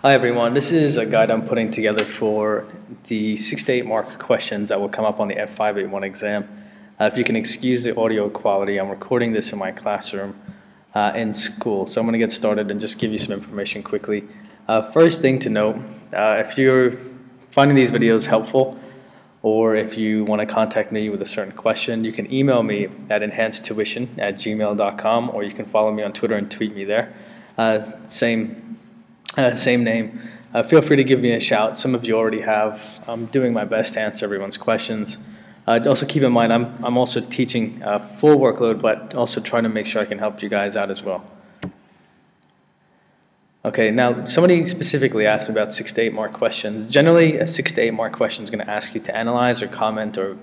Hi everyone, this is a guide I'm putting together for the 6 to 8 mark questions that will come up on the F581 exam. If you can excuse the audio quality, I'm recording this in my classroom in school. So I'm going to get started and just give you some information quickly. First thing to note, if you're finding these videos helpful, or if you want to contact me with a certain question, you can email me at enhancedtuition@gmail.com, or you can follow me on Twitter and tweet me there. Same name. Feel free to give me a shout. Some of you already have. I'm doing my best to answer everyone's questions. Also keep in mind, I'm also teaching full workload, but also trying to make sure I can help you guys out as well. Okay, now somebody specifically asked me about 6 to 8 mark questions. Generally, a 6 to 8 mark question is going to ask you to analyze or comment or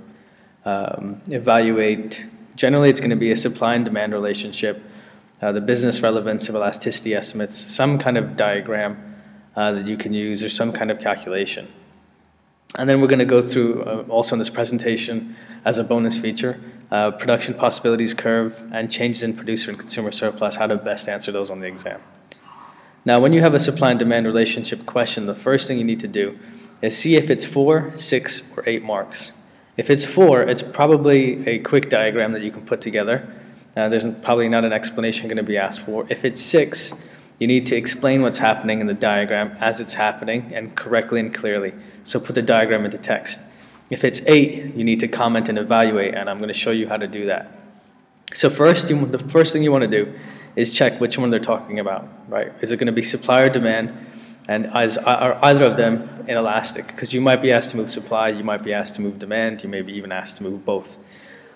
evaluate. Generally, it's going to be a supply and demand relationship, the business relevance of elasticity estimates, some kind of diagram that you can use, or some kind of calculation. And then we're going to go through, also in this presentation, as a bonus feature, production possibilities curve and changes in producer and consumer surplus, how to best answer those on the exam. Now, when you have a supply and demand relationship question, the first thing you need to do is see if it's 4, 6, or 8 marks. If it's 4, it's probably a quick diagram that you can put together. There's probably not an explanation going to be asked for. If it's 6, you need to explain what's happening in the diagram as it's happening and correctly and clearly. So put the diagram into text. If it's 8, you need to comment and evaluate, and I'm going to show you how to do that. So first, the first thing you want to do is check which one they're talking about, right? Is it going to be supply or demand, and are either of them inelastic? Because you might be asked to move supply, you might be asked to move demand, you may be even asked to move both.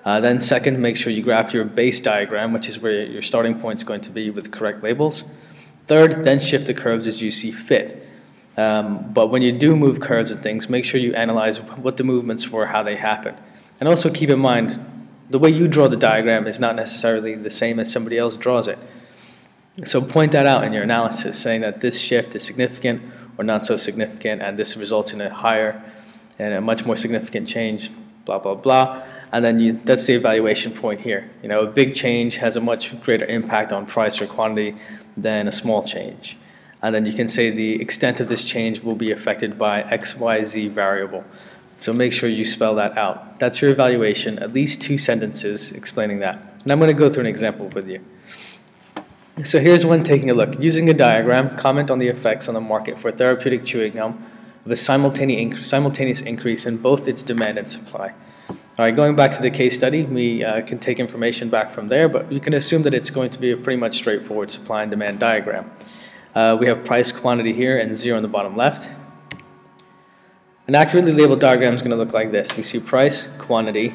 Then second, make sure you graph your base diagram, which is where your starting point is going to be with the correct labels. Third, then shift the curves as you see fit. But when you do move curves and things, make sure you analyze what the movements were, how they happen. And also keep in mind, the way you draw the diagram is not necessarily the same as somebody else draws it. So point that out in your analysis, saying that this shift is significant or not so significant, and this results in a higher and a much more significant change, blah, blah, blah. And then that's the evaluation point here. You know, a big change has a much greater impact on price or quantity than a small change. And then you can say the extent of this change will be affected by X, Y, Z variable. So make sure you spell that out. That's your evaluation, at least 2 sentences explaining that. And I'm going to go through an example with you. So here's one taking a look. Using a diagram, comment on the effects on the market for therapeutic chewing gum of a simultaneous increase in both its demand and supply. All right, going back to the case study, we can take information back from there, but you can assume that it's going to be a pretty much straightforward supply and demand diagram. We have price, quantity here, and 0 on the bottom left. An accurately labeled diagram is going to look like this. We see price, quantity,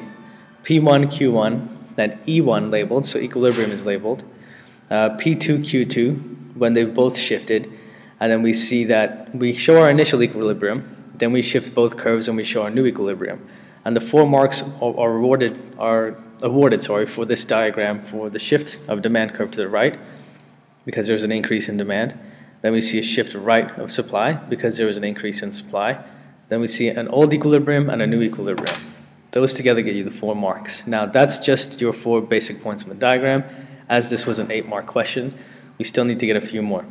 P1, Q1, then E1 labeled, so equilibrium is labeled, P2, Q2, when they've both shifted, and then we see that we show our initial equilibrium, then we shift both curves and we show our new equilibrium. And the 4 marks are awarded for this diagram for the shift of demand curve to the right, because there's an increase in demand. Then we see a shift right of supply, because there was an increase in supply. Then we see an old equilibrium and a new equilibrium. Those together get you the 4 marks. Now that's just your 4 basic points on the diagram. As this was an 8 mark question, we still need to get a few more.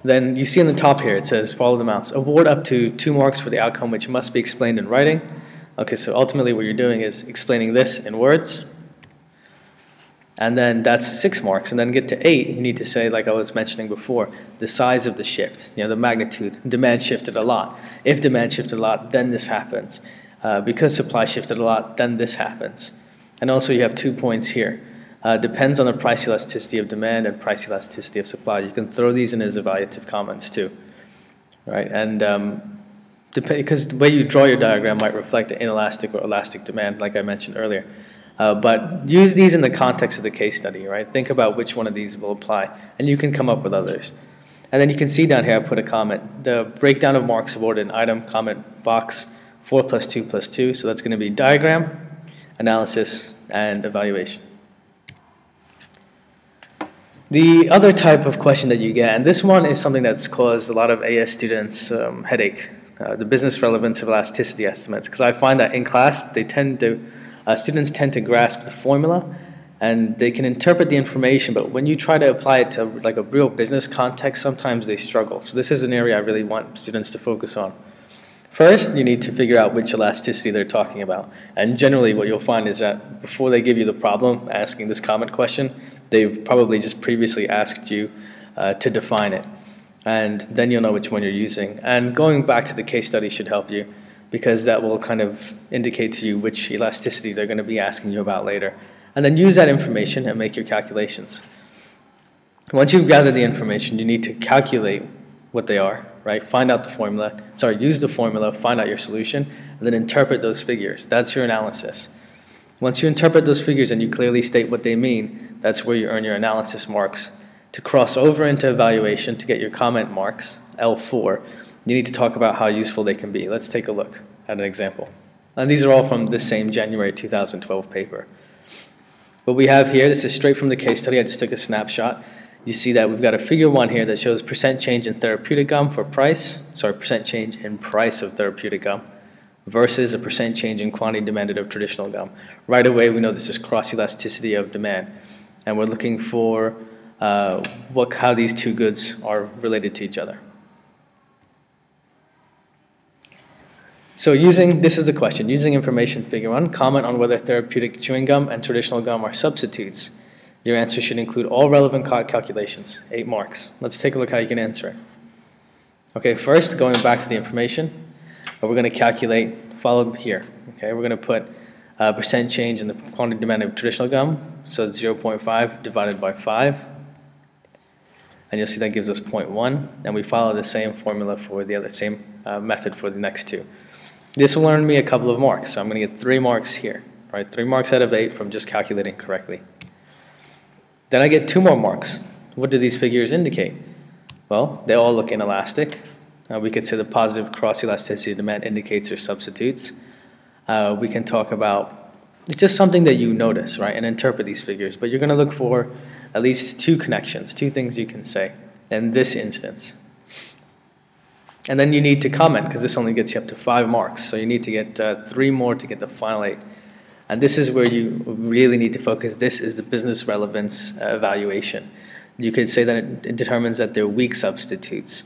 Then you see on the top here, it says, follow the mouse. Award up to 2 marks for the outcome which must be explained in writing. Okay, so ultimately what you're doing is explaining this in words. And then that's 6 marks. And then get to 8, you need to say, like I was mentioning before, the size of the shift, you know, the magnitude. Demand shifted a lot. If demand shifted a lot, then this happens. Because supply shifted a lot, then this happens. And also you have 2 points here. Depends on the price elasticity of demand and price elasticity of supply. You can throw these in as evaluative comments too, right? And because the way you draw your diagram might reflect the inelastic or elastic demand, like I mentioned earlier. But use these in the context of the case study, right? Think about which one of these will apply, and you can come up with others. And then you can see down here, I put a comment. The breakdown of marks awarded in item, comment, box, 4 plus 2 plus 2. So that's going to be diagram, analysis, and evaluation. The other type of question that you get, and this one is something that's caused a lot of AS students headache, the business relevance of elasticity estimates, because I find that in class, students tend to grasp the formula and they can interpret the information, but when you try to apply it to like a real business context, sometimes they struggle. So this is an area I really want students to focus on. First, you need to figure out which elasticity they're talking about. And generally what you'll find is that before they give you the problem, asking this comment question, they've probably just previously asked you to define it. And then you'll know which one you're using. And going back to the case study should help you, because that will kind of indicate to you which elasticity they're going to be asking you about later. And then use that information and make your calculations. Once you've gathered the information, you need to calculate what they are, right? Find out the formula, use the formula, find out your solution, and then interpret those figures. That's your analysis. Once you interpret those figures and you clearly state what they mean, that's where you earn your analysis marks. To cross over into evaluation, to get your comment marks, L4, you need to talk about how useful they can be. Let's take a look at an example. And these are all from this same January 2012 paper. What we have here, this is straight from the case study. I just took a snapshot. You see that we've got a figure 1 here that shows percent change in therapeutic gum for percent change in price of therapeutic gum versus a percent change in quantity demanded of traditional gum. Right away, we know this is cross-elasticity of demand. And we're looking for how these two goods are related to each other. So this is the question, using information figure 1, comment on whether therapeutic chewing gum and traditional gum are substitutes. Your answer should include all relevant calculations, 8 marks. Let's take a look how you can answer it. Okay, first, going back to the information, we're going to calculate, follow here. Okay, we're going to put percent change in the quantity demanded of traditional gum, so 0.5 divided by 5. And you'll see that gives us 0.1, and we follow the same formula for the same method for the next two. This will earn me a couple of marks, so I'm going to get 3 marks here, right? 3 marks out of 8 from just calculating correctly. Then I get 2 more marks. What do these figures indicate? Well, they all look inelastic. We could say the positive cross-elasticity of demand indicates they're substitutes. We can talk about just something that you notice, right, and interpret these figures. But you're going to look for at least 2 connections, 2 things you can say in this instance. And then you need to comment, because this only gets you up to 5 marks. So you need to get 3 more to get the final 8. And this is where you really need to focus. This is the business relevance evaluation. You could say that it determines that they're weak substitutes,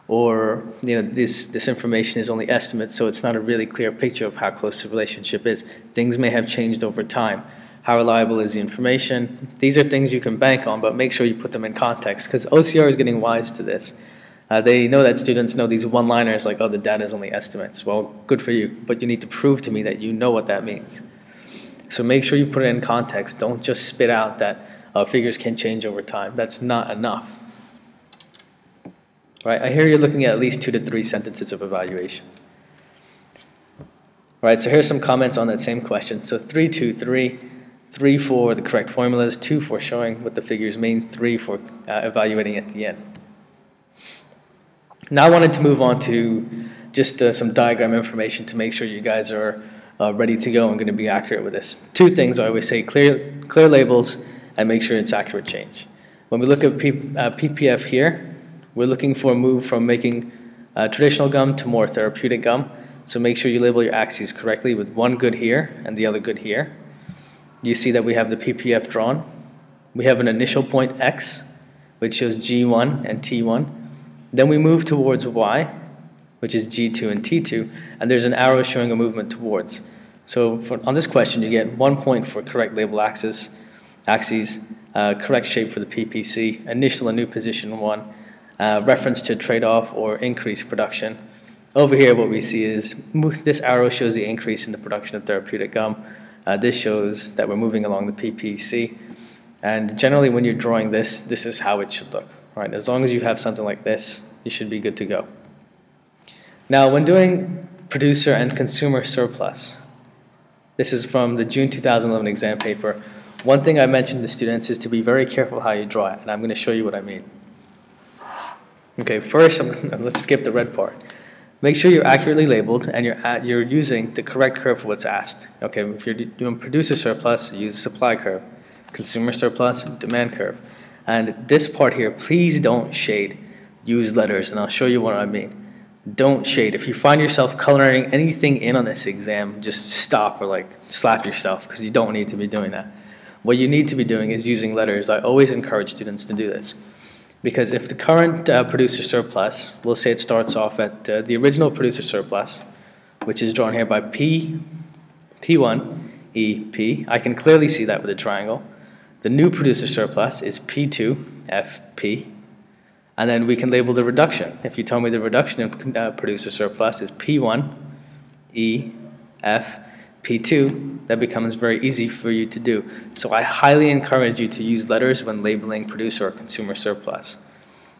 or this information is only estimates, so it's not a really clear picture of how close the relationship is. Things may have changed over time. How reliable is the information? These are things you can bank on, but make sure you put them in context, because OCR is getting wise to this. They know that students know these one-liners like, oh, the data is only estimates. Well, good for you, but you need to prove to me that you know what that means. So make sure you put it in context. Don't just spit out that figures can change over time. That's not enough. Right? I hear you're looking at least 2 to 3 sentences of evaluation. Right, so here's some comments on that same question. So 3, 2, 3. 3 for the correct formulas, 2 for showing what the figures mean, 3 for evaluating at the end. Now I wanted to move on to just some diagram information to make sure you guys are ready to go and going to be accurate with this. 2 things I always say, clear labels and make sure it's accurate change. When we look at PPF here, we're looking for a move from making traditional gum to more therapeutic gum. So make sure you label your axes correctly with one good here and the other good here. You see that we have the PPF drawn. We have an initial point X, which shows G1 and T1. Then we move towards Y, which is G2 and T2, and there's an arrow showing a movement towards. So on this question, you get 1 point for correct label axes, correct shape for the PPC, initial and new position 1, reference to trade-off or increased production. Over here, what we see is this arrow shows the increase in the production of therapeutic gum. This shows that we're moving along the PPC. And generally, when you're drawing this, this is how it should look. Right? As long as you have something like this, you should be good to go. Now, when doing producer and consumer surplus, this is from the June 2011 exam paper. One thing I mentioned to students is to be very careful how you draw it, and I'm going to show you what I mean. Okay, first, let's skip the red part. Make sure you're accurately labeled and you're using the correct curve for what's asked. Okay, if you're doing producer surplus, use supply curve. Consumer surplus, demand curve. And this part here, please don't shade. Use letters, and I'll show you what I mean. Don't shade. If you find yourself coloring anything in on this exam, just stop or slap yourself, because you don't need to be doing that. What you need to be doing is using letters. I always encourage students to do this. Because if the current producer surplus, we'll say it starts off at the original producer surplus, which is drawn here by P1, EP, I can clearly see that with a triangle. The new producer surplus is P2, FP, and then we can label the reduction. If you tell me the reduction in producer surplus is P1, E, F, P2, that becomes very easy for you to do. So I highly encourage you to use letters when labeling producer or consumer surplus.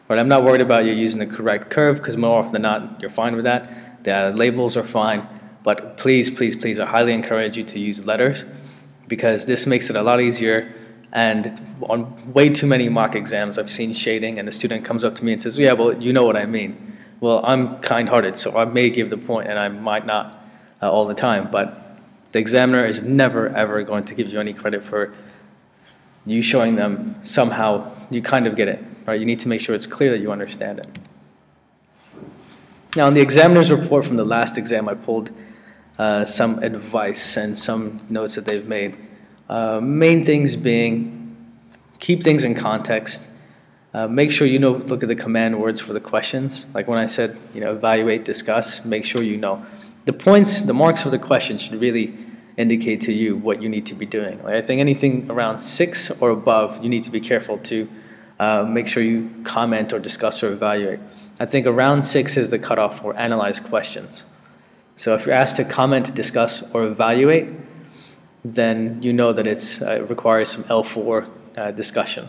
But I'm not worried about you using the correct curve, because more often than not, you're fine with that. The labels are fine. But please, please, please, I highly encourage you to use letters, because this makes it a lot easier. And on way too many mock exams, I've seen shading, and the student comes up to me and says, yeah, well, you know what I mean. Well, I'm kind-hearted, so I may give the point, and I might not all the time. But the examiner is never, ever going to give you any credit for you showing them somehow you kind of get it. Right? You need to make sure it's clear that you understand it. Now, in the examiner's report from the last exam, I pulled some advice and some notes that they've made. Main things being, keep things in context. Make sure you know, look at the command words for the questions. Like when I said, evaluate, discuss, make sure you know. The points, the marks for the question should really indicate to you what you need to be doing. Like I think anything around 6 or above, you need to be careful to make sure you comment or discuss or evaluate. I think around 6 is the cutoff for analyze questions. So if you're asked to comment, discuss, or evaluate, then you know that it requires some L4 discussion.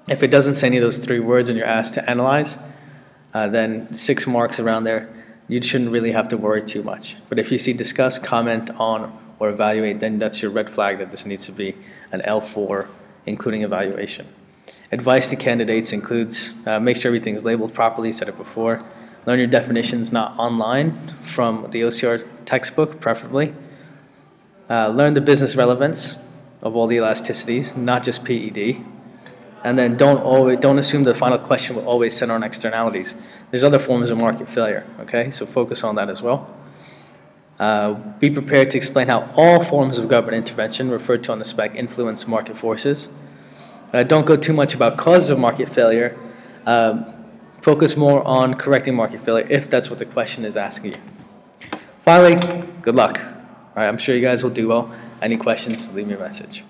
If it doesn't say any of those 3 words and you're asked to analyze, then 6 marks around there, you shouldn't really have to worry too much. But if you see discuss, comment on, or evaluate, then that's your red flag that this needs to be an L4, including evaluation. Advice to candidates includes make sure everything's labeled properly, said it before. Learn your definitions not online, from the OCR textbook, preferably. Learn the business relevance of all the elasticities, not just PED. And then don't assume the final question will always center on externalities. There's other forms of market failure, okay? So focus on that as well. Be prepared to explain how all forms of government intervention referred to on the spec influence market forces. Don't go too much about causes of market failure. Focus more on correcting market failure if that's what the question is asking you. Finally, good luck. All right, I'm sure you guys will do well. Any questions, leave me a message.